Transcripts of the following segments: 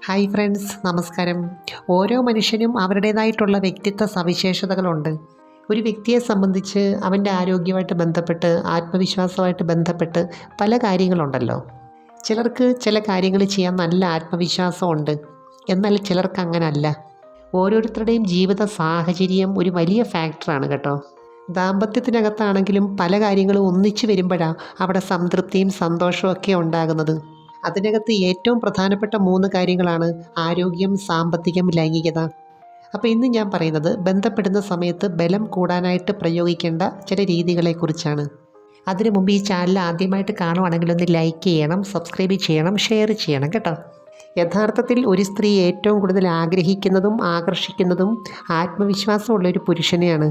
Hi friends, നമസ്കാരം. ഓരോ മനുഷ്യനും അവരുടേതായിട്ടുള്ള വ്യക്തിത്വ സവിശേഷതകളുണ്ട്. ഒരു വ്യക്തിയെ സംബന്ധിച്ച് അവൻ്റെ ആരോഗ്യമായിട്ട് ബന്ധപ്പെട്ട്, ആത്മവിശ്വാസമായിട്ട് ബന്ധപ്പെട്ട് പല കാര്യങ്ങളുണ്ടല്ലോ. ചിലർക്ക് ചില കാര്യങ്ങൾ ചെയ്യാൻ നല്ല ആത്മവിശ്വാസമുണ്ട്, എന്നാൽ ചിലർക്ക് അങ്ങനല്ല. ഓരോരുത്തരുടെയും ജീവിത സാഹചര്യം ഒരു വലിയ ഫാക്ടറാണ് കേട്ടോ. ദാമ്പത്യത്തിനകത്താണെങ്കിലും പല കാര്യങ്ങളും ഒന്നിച്ചു വരുമ്പോഴാണ് അവിടെ സംതൃപ്തിയും സന്തോഷവും ഒക്കെ ഉണ്ടാകുന്നത്. അതിനകത്ത് ഏറ്റവും പ്രധാനപ്പെട്ട 3 കാര്യങ്ങളാണ് ആരോഗ്യം, സാമ്പത്തികം, ലൈംഗികത. അപ്പോൾ ഇന്ന് ഞാൻ പറയുന്നത് ബന്ധപ്പെടുന്ന സമയത്ത് ബലം കൂടാനായിട്ട് പ്രയോഗിക്കേണ്ട ചില രീതികളെക്കുറിച്ചാണ്. അതിനു മുമ്പ് ഈ ചാനൽ ആദ്യമായിട്ട് കാണുവാണെങ്കിൽ ഒന്ന് ലൈക്ക് ചെയ്യണം, സബ്സ്ക്രൈബ് ചെയ്യണം, ഷെയർ ചെയ്യണം കേട്ടോ. യഥാർത്ഥത്തിൽ ഒരു സ്ത്രീ ഏറ്റവും കൂടുതൽ ആഗ്രഹിക്കുന്നതും ആകർഷിക്കുന്നതും ആത്മവിശ്വാസമുള്ള ഒരു പുരുഷനെയാണ്.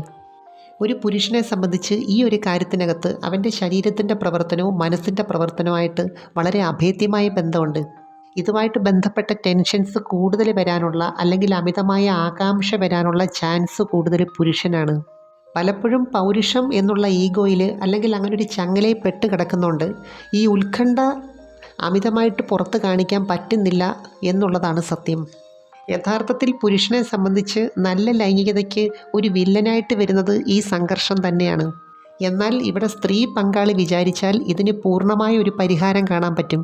ഒരു പുരുഷനെ സംബന്ധിച്ച് ഈ ഒരു കാര്യത്തിനകത്ത് അവൻ്റെ ശരീരത്തിൻ്റെ പ്രവർത്തനവും മനസ്സിൻ്റെ പ്രവർത്തനവുമായിട്ട് വളരെ അഭേദ്യമായ ബന്ധമുണ്ട്. ഇതുമായിട്ട് ബന്ധപ്പെട്ട ടെൻഷൻസ് കൂടുതൽ വരാനുള്ള അല്ലെങ്കിൽ അമിതമായ ആകാംക്ഷ വരാനുള്ള ചാൻസ് കൂടുതൽ പുരുഷനാണ്. പലപ്പോഴും പൗരുഷം എന്നുള്ള ഈഗോയിൽ അല്ലെങ്കിൽ അങ്ങനെ ഒരു ചങ്ങലയിൽ പെട്ട് കിടക്കുന്നുണ്ട് ഈ ഉത്കണ്ഠ അമിതമായിട്ട് പുറത്ത് കാണിക്കാൻ പറ്റുന്നില്ല എന്നുള്ളതാണ് സത്യം. യഥാർത്ഥത്തിൽ പുരുഷനെ സംബന്ധിച്ച് നല്ല ലൈംഗികതയ്ക്ക് ഒരു വില്ലനായിട്ട് വരുന്നത് ഈ സംഘർഷം തന്നെയാണ്. എന്നാൽ ഇവിടെ സ്ത്രീ പങ്കാളി വിചാരിച്ചാൽ ഇതിന് പൂർണ്ണമായ ഒരു പരിഹാരം കാണാൻ പറ്റും.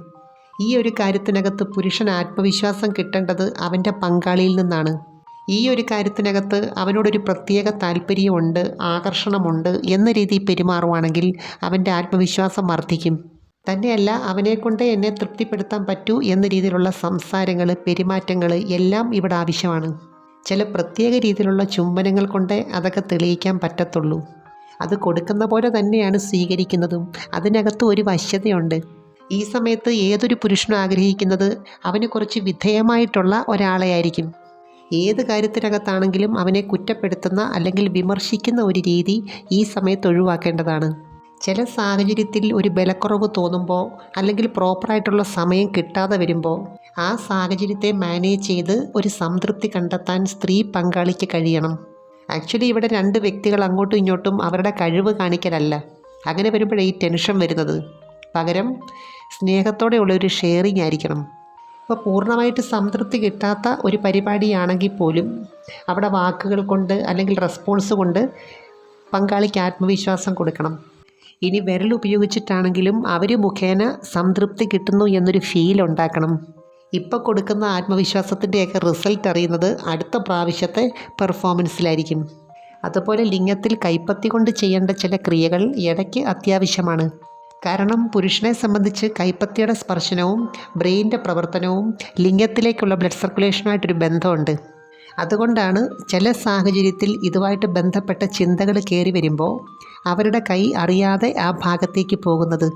ഈ ഒരു കാര്യത്തിനകത്ത് പുരുഷൻ ആത്മവിശ്വാസം കിട്ടേണ്ടത് അവൻ്റെ പങ്കാളിയിൽ നിന്നാണ്. ഈ ഒരു കാര്യത്തിനകത്ത് അവനോടൊരു പ്രത്യേക താല്പര്യമുണ്ട്, ആകർഷണമുണ്ട് എന്ന രീതിയിൽ പെരുമാറുവാണെങ്കിൽ അവൻ്റെ ആത്മവിശ്വാസം വർദ്ധിക്കും. തന്നെയല്ല, അവനെക്കൊണ്ട് എന്നെ തൃപ്തിപ്പെടുത്താൻ പറ്റൂ എന്ന രീതിയിലുള്ള സംസാരങ്ങൾ, പെരുമാറ്റങ്ങൾ എല്ലാം ഇവിടെ ആവശ്യമാണ്. ചില പ്രത്യേക രീതിയിലുള്ള ചുംബനങ്ങൾ കൊണ്ടേ അതൊക്കെ തെളിയിക്കാൻ പറ്റത്തുള്ളൂ. അത് കൊടുക്കുന്ന പോലെ തന്നെയാണ് സ്വീകരിക്കുന്നതും. അതിനകത്ത് ഒരു വശ്യതയുണ്ട്. ഈ സമയത്ത് ഏതൊരു പുരുഷനും ആഗ്രഹിക്കുന്നത് അവന് കുറച്ച് വിധേയമായിട്ടുള്ള ഒരാളെ ആയിരിക്കും. ഏത് കാര്യത്തിനകത്താണെങ്കിലും അവനെ കുറ്റപ്പെടുത്തുന്ന അല്ലെങ്കിൽ വിമർശിക്കുന്ന ഒരു രീതി ഈ സമയത്ത് ഒഴിവാക്കേണ്ടതാണ്. ചില സാഹചര്യത്തിൽ ഒരു ബലക്കുറവ് തോന്നുമ്പോൾ അല്ലെങ്കിൽ പ്രോപ്പറായിട്ടുള്ള സമയം കിട്ടാതെ വരുമ്പോൾ ആ സാഹചര്യത്തെ മാനേജ് ചെയ്ത് ഒരു സംതൃപ്തി കണ്ടെത്താൻ സ്ത്രീ പങ്കാളിക്ക് കഴിയണം. ആക്ച്വലി ഇവിടെ 2 വ്യക്തികൾ അങ്ങോട്ടും ഇങ്ങോട്ടും അവരുടെ കഴിവ് കാണിക്കലല്ല. അങ്ങനെ വരുമ്പോഴേ ഈ ടെൻഷൻ വരുന്നത്. പകരം സ്നേഹത്തോടെയുള്ള ഒരു ഷെയറിങ് ആയിരിക്കണം. ഇപ്പോൾ പൂർണ്ണമായിട്ട് സംതൃപ്തി കിട്ടാത്ത ഒരു പരിപാടിയാണെങ്കിൽ പോലും അവിടെ വാക്കുകൾ കൊണ്ട് അല്ലെങ്കിൽ റെസ്പോൺസ് കൊണ്ട് പങ്കാളിക്ക് ആത്മവിശ്വാസം കൊടുക്കണം. ഇനി വിരൽ ഉപയോഗിച്ചിട്ടാണെങ്കിലും അവർ മുഖേന സംതൃപ്തി കിട്ടുന്നു എന്നൊരു ഫീൽ ഉണ്ടാക്കണം. ഇപ്പോൾ കൊടുക്കുന്ന ആത്മവിശ്വാസത്തിൻ്റെയൊക്കെ റിസൾട്ട് അറിയുന്നത് അടുത്ത പ്രാവശ്യത്തെ പെർഫോമൻസിലായിരിക്കും. അതുപോലെ ലിംഗത്തിൽ കൈപ്പത്തി കൊണ്ട് ചെയ്യേണ്ട ചില ക്രിയകൾ ഇടയ്ക്ക് അത്യാവശ്യമാണ്. കാരണം പുരുഷനെ സംബന്ധിച്ച് കൈപ്പത്തിയുടെ സ്പർശനവും ബ്രെയിനിൻ്റെ പ്രവർത്തനവും ലിംഗത്തിലേക്കുള്ള ബ്ലഡ് സർക്കുലേഷനുമായിട്ടൊരു ബന്ധമുണ്ട്. അതുകൊണ്ടാണ് ചില സാഹചര്യത്തിൽ ഇതുമായിട്ട് ബന്ധപ്പെട്ട ചിന്തകൾ കയറി വരുമ്പോൾ അവരുടെ കൈ അറിയാതെ ആ ഭാഗത്തേക്ക് പോകുന്നത്.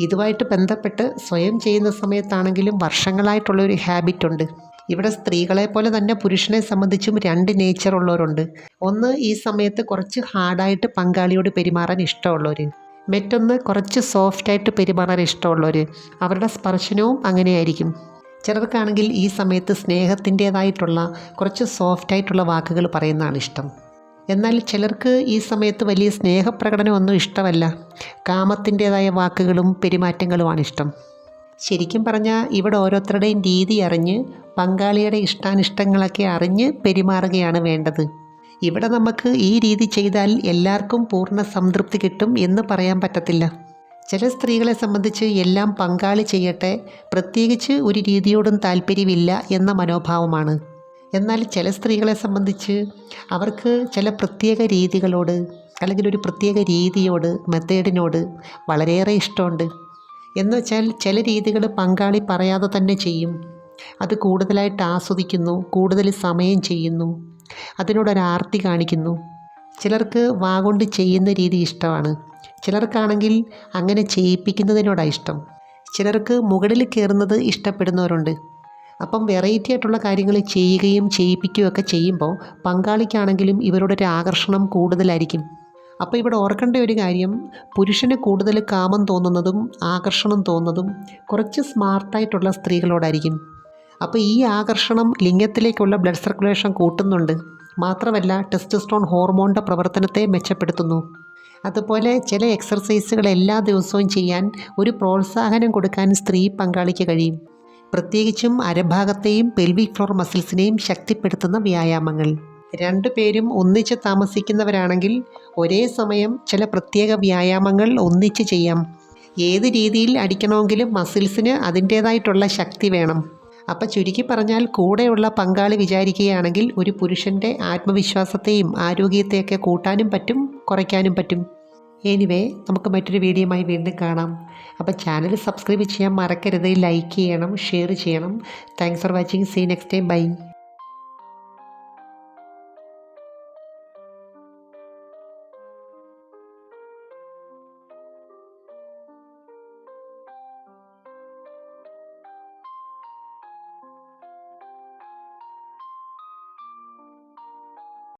ഇതുമായിട്ട് ബന്ധപ്പെട്ട് സ്വയം ചെയ്യുന്ന സമയത്താണെങ്കിലും വർഷങ്ങളായിട്ടുള്ളൊരു ഹാബിറ്റുണ്ട്. ഇവിടെ സ്ത്രീകളെ പോലെ തന്നെ പുരുഷനെ സംബന്ധിച്ചും 2 നേച്ചർ ഉള്ളവരുണ്ട്. ഒന്ന് ഈ സമയത്ത് കുറച്ച് ഹാർഡായിട്ട് പങ്കാളിയോട് പെരുമാറാൻ ഇഷ്ടമുള്ളവർ, മറ്റൊന്ന് കുറച്ച് സോഫ്റ്റായിട്ട് പെരുമാറാൻ ഇഷ്ടമുള്ളവർ. അവരുടെ സ്പർശനവും അങ്ങനെയായിരിക്കും. ചിലർക്കാണെങ്കിൽ ഈ സമയത്ത് സ്നേഹത്തിൻ്റേതായിട്ടുള്ള കുറച്ച് സോഫ്റ്റായിട്ടുള്ള വാക്കുകൾ പറയുന്നതാണ് ഇഷ്ടം. എന്നാൽ ചിലർക്ക് ഈ സമയത്ത് വലിയ സ്നേഹപ്രകടനമൊന്നും ഇഷ്ടമല്ല. കാമത്തിൻ്റേതായ വാക്കുകളും പെരുമാറ്റങ്ങളുമാണ് ഇഷ്ടം. ശരിക്കും പറഞ്ഞാൽ ഇവിടെ ഓരോരുത്തരുടെയും രീതി അറിഞ്ഞ് പങ്കാളിയുടെ ഇഷ്ടാനിഷ്ടങ്ങളൊക്കെ അറിഞ്ഞ് പെരുമാറുകയാണ് വേണ്ടത്. ഇവിടെ നമുക്ക് ഈ രീതി ചെയ്താൽ എല്ലാവർക്കും പൂർണ്ണ സംതൃപ്തി കിട്ടും എന്ന് പറയാൻ പറ്റത്തില്ല. ചില സ്ത്രീകളെ സംബന്ധിച്ച് എല്ലാം പങ്കാളി ചെയ്യട്ടെ, പ്രത്യേകിച്ച് ഒരു രീതിയോടും താല്പര്യമില്ല എന്ന മനോഭാവമാണ്. എന്നാൽ ചില സ്ത്രീകളെ സംബന്ധിച്ച് അവർക്ക് ചില പ്രത്യേക രീതികളോട് അല്ലെങ്കിൽ ഒരു പ്രത്യേക രീതിയോട്, മെത്തേഡിനോട് വളരെയേറെ ഇഷ്ടമുണ്ട്. എന്നുവെച്ചാൽ ചില രീതികൾ പങ്കാളി പറയാതെ തന്നെ ചെയ്യും. അത് കൂടുതലായിട്ട് ആസ്വദിക്കുന്നു, കൂടുതൽ സമയം ചെയ്യുന്നു, അതിനോടൊരാർത്തി കാണിക്കുന്നു. ചിലർക്ക് വാഗൊണ്ട് ചെയ്യുന്ന രീതി ഇഷ്ടമാണ്. ചിലർക്കാണെങ്കിൽ അങ്ങനെ ചെയ്യിപ്പിക്കുന്നതിനോടാണ് ഇഷ്ടം. ചിലർക്ക് മുകളിൽ കയറുന്നത് ഇഷ്ടപ്പെടുന്നവരുണ്ട്. അപ്പം വെറൈറ്റി ആയിട്ടുള്ള കാര്യങ്ങൾ ചെയ്യുകയും ചെയ്യിപ്പിക്കുകയൊക്കെ ചെയ്യുമ്പോൾ പങ്കാളിക്കാണെങ്കിലും ഇവരോടൊരു ആകർഷണം കൂടുതലായിരിക്കും. അപ്പോൾ ഇവിടെ ഓർക്കേണ്ട ഒരു കാര്യം, പുരുഷന് കൂടുതൽ കാമം തോന്നുന്നതും ആകർഷണം തോന്നുന്നതും കുറച്ച് സ്മാർട്ടായിട്ടുള്ള സ്ത്രീകളോടായിരിക്കും. അപ്പോൾ ഈ ആകർഷണം ലിംഗത്തിലേക്കുള്ള ബ്ലഡ് സർക്കുലേഷൻ കൂട്ടുന്നുണ്ട്. മാത്രമല്ല ടെസ്റ്റോസ്റ്ററോൺ ഹോർമോണിൻ്റെ പ്രവർത്തനത്തെ മെച്ചപ്പെടുത്തുന്നു. അതുപോലെ ചില എക്സർസൈസുകൾ എല്ലാ ദിവസവും ചെയ്യാൻ ഒരു പ്രോത്സാഹനം കൊടുക്കാൻ സ്ത്രീ പങ്കാളിക്ക് കഴിയും. പ്രത്യേകിച്ചും അരഭാഗത്തെയും പെൽവിക് ഫ്ലോർ മസിൽസിനെയും ശക്തിപ്പെടുത്തുന്ന വ്യായാമങ്ങൾ. രണ്ടുപേരും ഒന്നിച്ച് താമസിക്കുന്നവരാണെങ്കിൽ ഒരേ സമയം ചില പ്രത്യേക വ്യായാമങ്ങൾ ഒന്നിച്ച് ചെയ്യാം. ഏത് രീതിയിൽ അടിക്കണമെങ്കിലും മസിൽസിന് അതിൻ്റേതായിട്ടുള്ള ശക്തി വേണം. അപ്പം ചുരുക്കി പറഞ്ഞാൽ കൂടെയുള്ള പങ്കാളി വിചാരിക്കുകയാണെങ്കിൽ ഒരു പുരുഷൻ്റെ ആത്മവിശ്വാസത്തെയും ആരോഗ്യത്തെയൊക്കെ കൂട്ടാനും പറ്റും, കുറയ്ക്കാനും പറ്റും. എനിവേ, നമുക്ക് മറ്റൊരു വീഡിയോയുമായി വീണ്ടും കാണാം. അപ്പോൾ ചാനൽ സബ്സ്ക്രൈബ് ചെയ്യാൻ മറക്കരുത്, ലൈക്ക് ചെയ്യണം, ഷെയർ ചെയ്യണം. Thanks for watching. See next time. By.